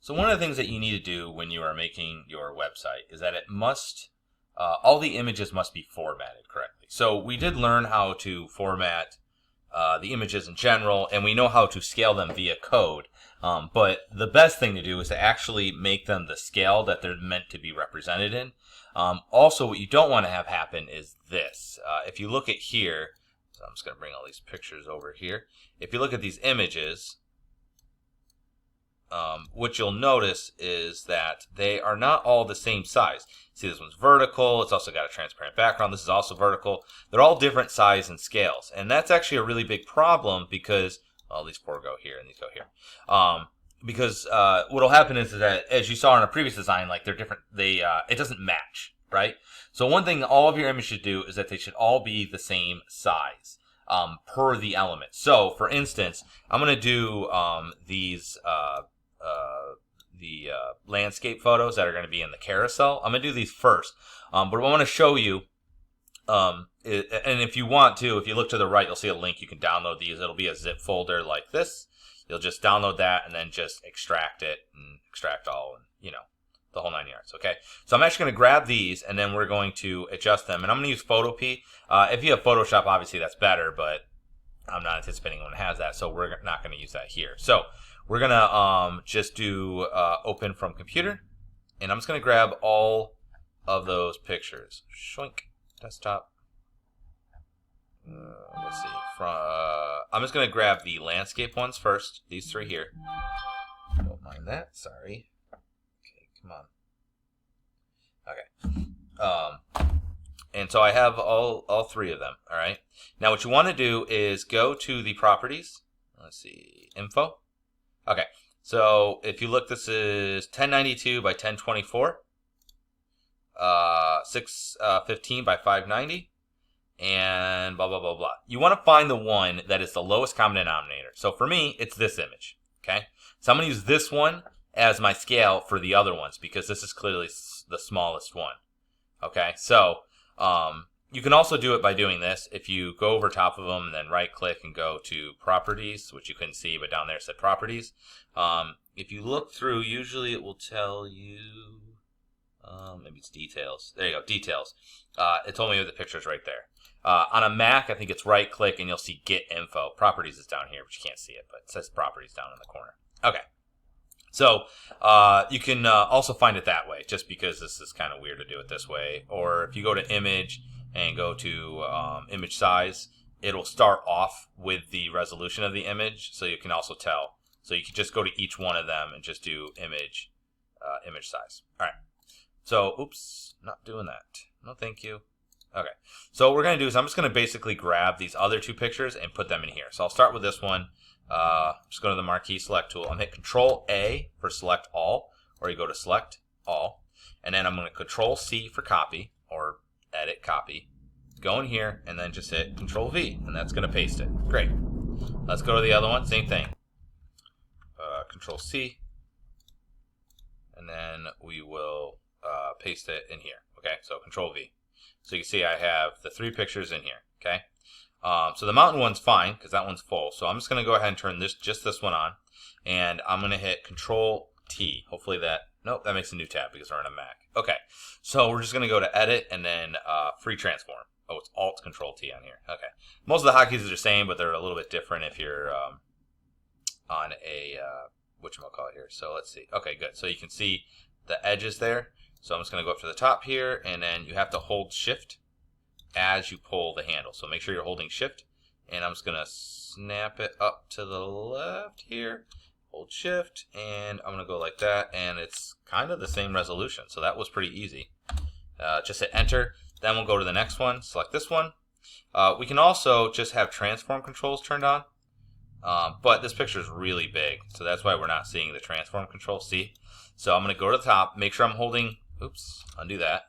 So one of the things that you need to do when you are making your website is that it must, all the images must be formatted correctly. So we did learn how to format the images in general, and we know how to scale them via code. But the best thing to do is to actually make them the scale that they're meant to be represented in. Also, what you don't want to have happen is this. If you look at here, so I'm just going to bring all these pictures over here. If you look at these images, what you'll notice is that they are not all the same size. See, this one's vertical. It's also got a transparent background. This is also vertical. They're all different size and scales. And that's actually a really big problem because, well, these four go here and these go here. Because what'll happen is that, as you saw in a previous design, like they're different. It doesn't match, right? So one thing all of your images should do is that they should all be the same size per the element. So, for instance, I'm going to do these landscape photos that are going to be in the carousel. I'm going to do these first. But what I want to show you, and if you want to, if you look to the right, you'll see a link. You can download these. It'll be a zip folder like this. You'll just download that and then just extract it and extract all, and the whole 9 yards. Okay. So I'm actually going to grab these and then we're going to adjust them. And I'm going to use Photopea. If you have Photoshop, obviously that's better, but I'm not anticipating one has that, so we're not going to use that here. So we're going to just do open from computer, and I'm just going to grab all of those pictures. Shoink, desktop. Let's see. I'm just going to grab the landscape ones first, these three here. Don't mind that, sorry. Okay, come on. Okay. And so I have all three of them, all right? Now what you want to do is go to the properties. Let's see, info. Okay, so if you look, this is 1092 by 1024, 615 by 590, and blah, blah, blah, blah. You want to find the one that is the lowest common denominator. So for me, it's this image, okay? So I'm going to use this one as my scale for the other ones because this is clearly the smallest one, okay? So you can also do it by doing this. If you go over top of them and then right click and go to properties, which you couldn't see, but down there it said properties. If you look through, usually it will tell you, maybe it's details. There you go, details. It told me the picture's right there. On a Mac, I think it's right click and you'll see get info. Properties is down here, but you can't see it, but it says properties down in the corner. Okay. So you can also find it that way, just because this is kind of weird to do it this way. Or if you go to image and go to image size, it'll start off with the resolution of the image, so you can also tell. So you can just go to each one of them and just do image size. All right. So, oops, not doing that. No, thank you. Okay. So what we're going to do is I'm just going to basically grab these other two pictures and put them in here. So I'll start with this one. Just go to the marquee select tool. I'm going to hit Control A for select all, or you go to select all. And then I'm going to Control C for copy, or edit copy. Go in here and then just hit Control V, and that's going to paste it. Great. Let's go to the other one. Same thing. Control C, and then we will paste it in here. Okay, so Control V. So you can see I have the three pictures in here. Okay. So the mountain one's fine because that one's full. So I'm just going to go ahead and turn just this one on, and I'm going to hit Control T. Hopefully nope, that makes a new tab because we're on a Mac. Okay, so we're just going to go to Edit and then Free Transform. Oh, it's Alt Control T on here. Okay, most of the hotkeys are the same, but they're a little bit different if you're on a whatchamacallit here. So let's see. Okay, good. So you can see the edges there. So I'm just going to go up to the top here, and then you have to hold Shift as you pull the handle. So make sure you're holding Shift, and I'm just going to snap it up to the left here. Hold Shift, and I'm going to go like that, and it's kind of the same resolution. So that was pretty easy. Just hit Enter. Then we'll go to the next one. Select this one. We can also just have transform controls turned on, but this picture is really big, so that's why we're not seeing the transform control. See? So I'm going to go to the top, make sure I'm holding, oops, undo that,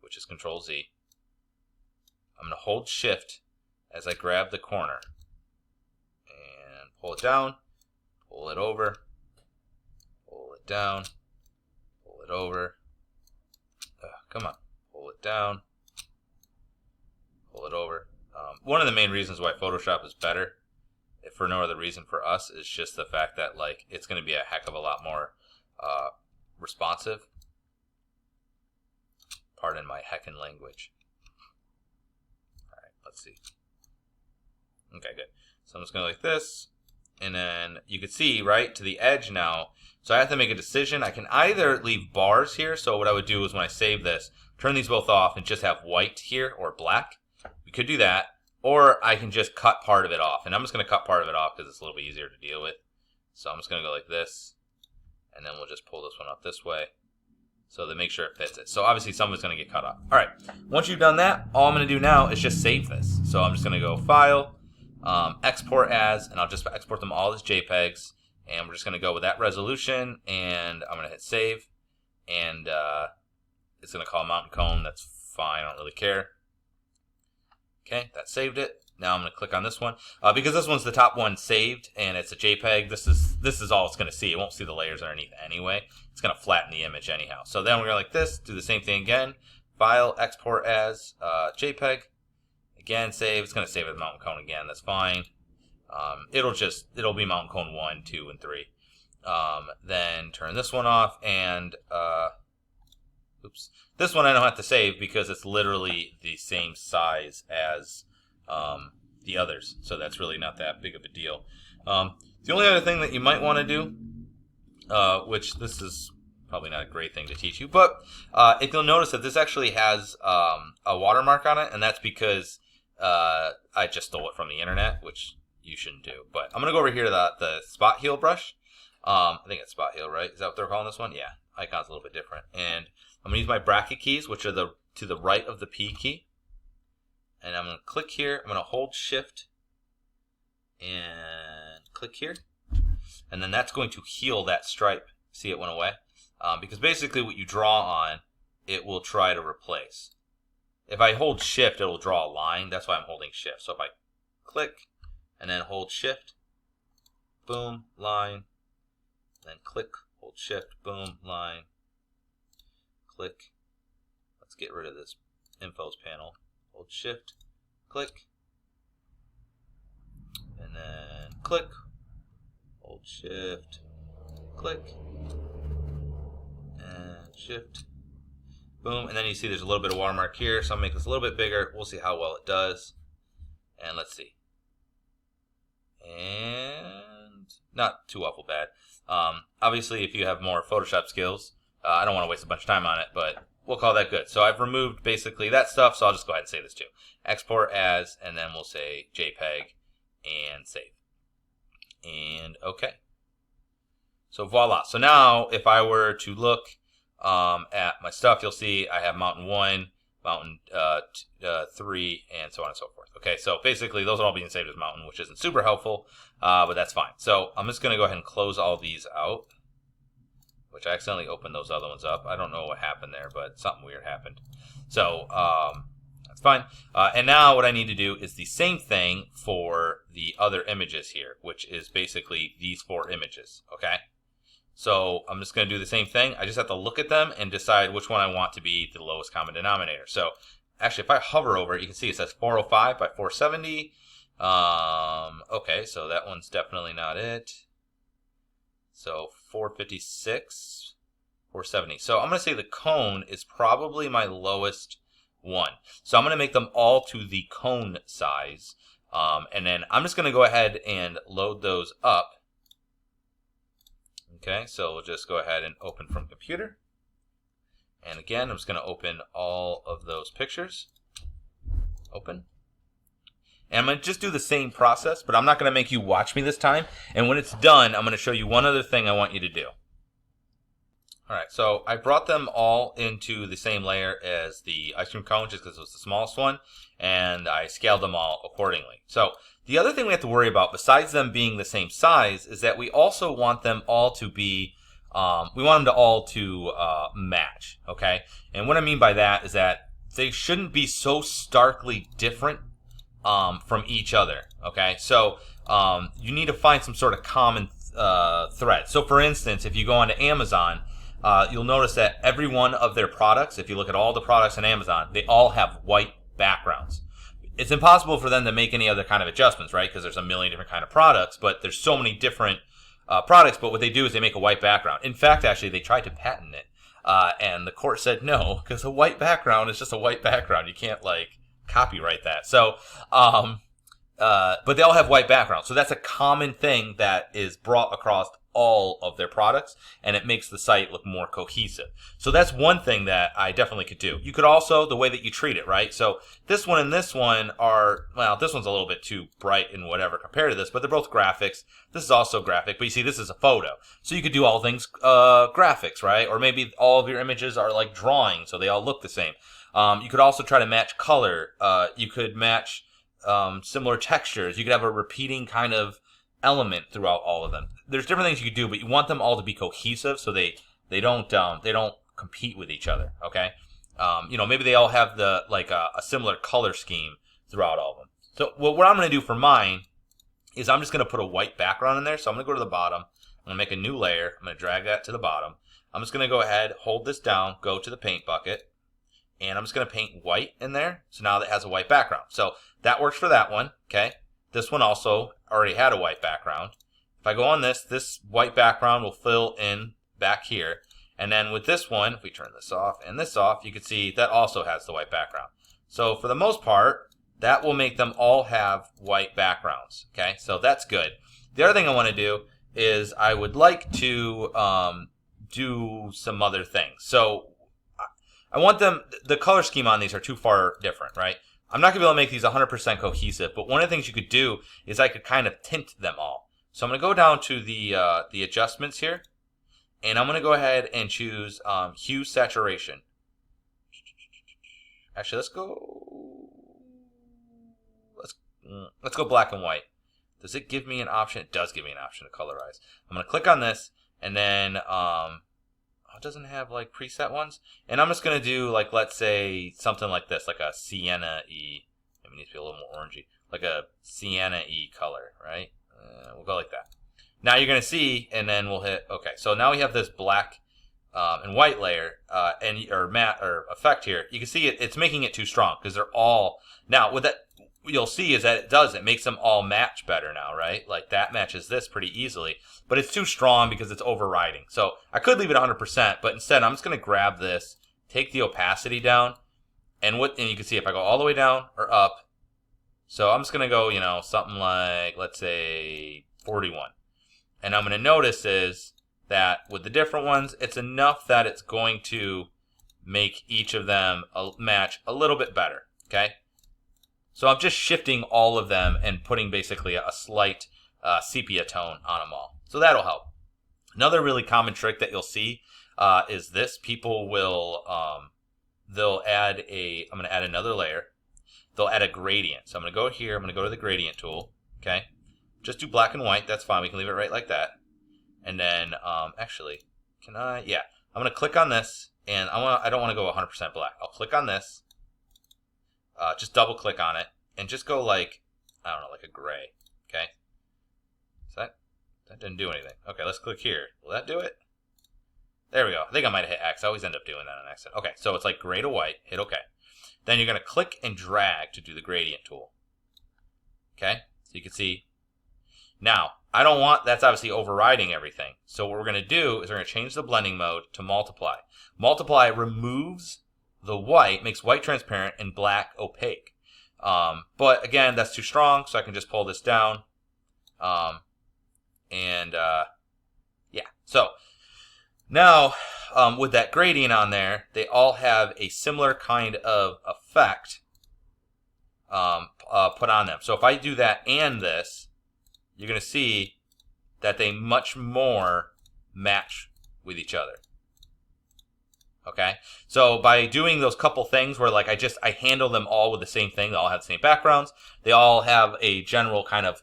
which is Control Z. I'm going to hold Shift as I grab the corner and pull it down, pull it over, pull it down, pull it over. Come on, pull it down, pull it over. One of the main reasons why Photoshop is better, if for no other reason for us, is just the fact that it's going to be a heck of a lot more responsive. Pardon my heckin' language. All right, let's see. Okay, good. So I'm just going to like this. And then you can see, right, to the edge now. So I have to make a decision. I can either leave bars here. So what I would do is when I save this, turn these both off and just have white here or black. We could do that. Or I can just cut part of it off. And I'm just going to cut part of it off because it's a little bit easier to deal with. So I'm just going to go like this. And then we'll just pull this one up this way. So to make sure it fits it. So obviously some of it's going to get cut off. All right. Once you've done that, all I'm going to do now is just save this. So I'm just going to go File, Export As, and I'll just export them all as JPEGs. And we're just going to go with that resolution. And I'm going to hit Save. And it's going to call Mountain Cone. That's fine. I don't really care. Okay, that saved it. Now I'm going to click on this one. Because this one's the top one saved, and it's a JPEG, this is all it's going to see. It won't see the layers underneath anyway. It's going to flatten the image anyhow. So then we're going to like this, do the same thing again. File, Export As, JPEG. Again, save. It's going to save it as Mountain Cone again. That's fine. It'll be Mountain Cone 1, 2, and 3. Then turn this one off, and oops. This one I don't have to save because it's literally the same size as the others. So that's really not that big of a deal. The only other thing that you might want to do, which this is probably not a great thing to teach you, but if you'll notice that this actually has a watermark on it, and that's because I just stole it from the internet, which you shouldn't do. But I'm going to go over here to the spot heal brush. I think it's spot heal, right? Is that what they're calling this one? Yeah. Icon's a little bit different. And I'm going to use my bracket keys, which are to the right of the P key. And I'm going to click here. I'm going to hold Shift and click here. And then that's going to heal that stripe. See, it went away? Because basically what you draw on, it will try to replace. If I hold Shift, it will draw a line. That's why I'm holding Shift. So if I click and then hold Shift, boom, line, then click, hold Shift, boom, line, click. Let's get rid of this infos panel. Hold Shift, click, and then click, hold Shift, click, and Shift, boom. And then you see there's a little bit of watermark here, so I'll make this a little bit bigger. We'll see how well it does. And let's see. And not too awful bad. Obviously, if you have more Photoshop skills, I don't want to waste a bunch of time on it, but we'll call that good. So I've removed basically that stuff, so I'll just go ahead and save this too. Export as, and then we'll say JPEG, and save. And okay. So voila. So now, if I were to look at my stuff, you'll see I have Mountain 1, Mountain 3, and so on and so forth. Okay, so basically those are all being saved as Mountain, which isn't super helpful, but that's fine. So I'm just going to go ahead and close all these out, which I accidentally opened those other ones up. I don't know what happened there, but something weird happened. So that's fine. And now what I need to do is the same thing for the other images here, which is basically these 4 images, okay? So I'm just going to do the same thing. I just have to look at them and decide which one I want to be the lowest common denominator. So actually, if I hover over it, you can see it says 405 by 470. Okay, so that one's definitely not it. So 456, 470. So I'm going to say the cone is probably my lowest one. So I'm going to make them all to the cone size. And then I'm just going to go ahead and load those up. Okay, so we'll just go ahead and open from computer. And again, I'm just going to open all of those pictures. Open. And I'm going to just do the same process, but I'm not going to make you watch me this time. And when it's done, I'm going to show you one other thing I want you to do. All right, so I brought them all into the same layer as the ice cream cone just because it was the smallest one, and I scaled them all accordingly. So the other thing we have to worry about, besides them being the same size, is that we also want them all to be, we want them to all to match, okay? And what I mean by that is that they shouldn't be so starkly different from each other, okay? So you need to find some sort of common thread. So for instance, if you go onto Amazon, you'll notice that every one of their products, if you look at all the products on Amazon, they all have white backgrounds. It's impossible for them to make any other kind of adjustments, right? Because there's a million different kind of products, but there's so many different products, but what they do is they make a white background. In fact, actually, they tried to patent it, and the court said no, because a white background is just a white background. You can't, like, copyright that. So, but they all have white backgrounds. So that's a common thing that is brought across all of their products, and it makes the site look more cohesive. So that's one thing that I definitely could do. You could also, the way that you treat it, right? So this one and this one are, well, this one's a little bit too bright and whatever compared to this, but they're both graphics. This is also graphic, but you see this is a photo. So you could do all things graphics, right? Or maybe all of your images are like drawings, so they all look the same. You could also try to match color. You could match similar textures. You could have a repeating kind of element throughout all of them. There's different things you could do, but you want them all to be cohesive so they don't compete with each other. Okay, maybe they all have the a similar color scheme throughout all of them. So what I'm going to do for mine is I'm just going to put a white background in there. So I'm going to go to the bottom. I'm going to make a new layer. I'm going to drag that to the bottom. I'm just going to go ahead, hold this down, go to the paint bucket, and I'm just going to paint white in there. So now that has a white background. So that works for that one. Okay. This one also already had a white background. If I go on this white background will fill in back here. And then with this one, if we turn this off and this off, you can see that also has the white background. So for the most part, that will make them all have white backgrounds. Okay, so that's good. The other thing I want to do is I would like to do some other things. So I want them, the color scheme on these are too far different, right? I'm not going to be able to make these 100% cohesive, but one of the things you could do is I could kind of tint them all. So I'm going to go down to the adjustments here, and I'm going to go ahead and choose hue saturation. Actually, let's go black and white. Does it give me an option? It does give me an option to colorize. I'm going to click on this, and then it doesn't have like preset ones, and I'm just going to do like, let's say something like this, like a sienna-y. Maybe it needs to be a little more orangey, like a sienna-y color, right? We'll go like that. Now you're going to see, and then we'll hit OK. So now we have this black and white layer or matte or effect here. You can see it's making it too strong because they're all now with that. You'll see is that it makes them all match better now, right? Like that matches this pretty easily, but it's too strong because it's overriding. So I could leave it 100%, but instead I'm just going to grab this, take the opacity down, and you can see if I go all the way down or up. So I'm just going to go, something like, let's say 41. And I'm going to notice is that with the different ones, it's enough that it's going to make each of them match a little bit better, okay? So I'm just shifting all of them and putting basically a slight sepia tone on them all. So that'll help. Another really common trick that you'll see is this. People will, they'll add I'm going to add another layer. They'll add a gradient. So I'm going to go here. I'm going to go to the gradient tool. Okay. Just do black and white. That's fine. We can leave it right like that. And then, actually, can I? Yeah. I'm going to click on this, and I don't want to go 100% black. I'll click on this. Just double click on it and just go like, I don't know, like a gray. Okay. So that didn't do anything. Okay, let's click here. Will that do it? There we go. I think I might have hit X. I always end up doing that on accident. Okay, so it's like gray to white. Hit OK. Then you're going to click and drag to do the gradient tool. Okay, so you can see. Now, I don't want, that's obviously overriding everything. So what we're going to do is we're going to change the blending mode to multiply. Multiply removes the white, makes white transparent and black opaque. But again, that's too strong, so I can just pull this down. Yeah, so now with that gradient on there, they all have a similar kind of effect put on them. So if I do that and this, you're going to see that they much more match with each other. Okay, so by doing those couple things where like I handle them all with the same thing, they all have the same backgrounds, they all have a general kind of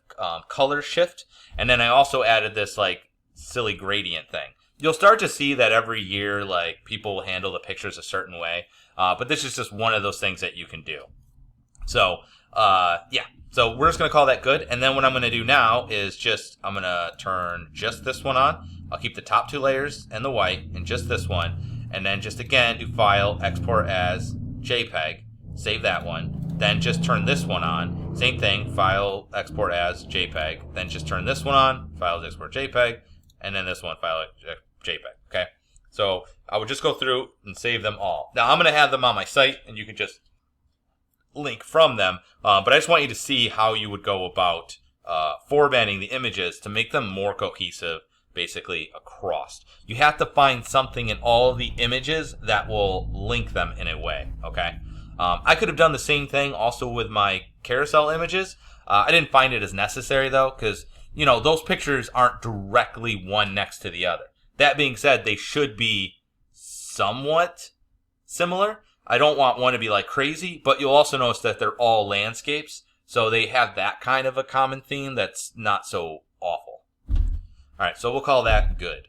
color shift, and then I also added this like silly gradient thing. You'll start to see that every year like people will handle the pictures a certain way, but this is just one of those things that you can do. So yeah, so we're just going to call that good, and then what I'm going to do now is I'm going to turn just this one on. I'll keep the top two layers and the white and just this one. And then just again, do File, Export as JPEG, save that one. Then just turn this one on. Same thing, File, Export as JPEG. Then just turn this one on, File, Export JPEG. and then this one, file JPEG, okay? So I would just go through and save them all. Now, I'm going to have them on my site, and you can just link from them, but I just want you to see how you would go about formatting the images to make them more cohesive, basically across. You have to find something in all of the images that will link them in a way, okay? I could have done the same thing also with my carousel images. I didn't find it as necessary, though, because, you know, those pictures aren't directly one next to the other. That being said, they should be somewhat similar. I don't want one to be like crazy, but you'll also notice that they're all landscapes, so they have that kind of a common theme that's not so awful. All right, so we'll call that good.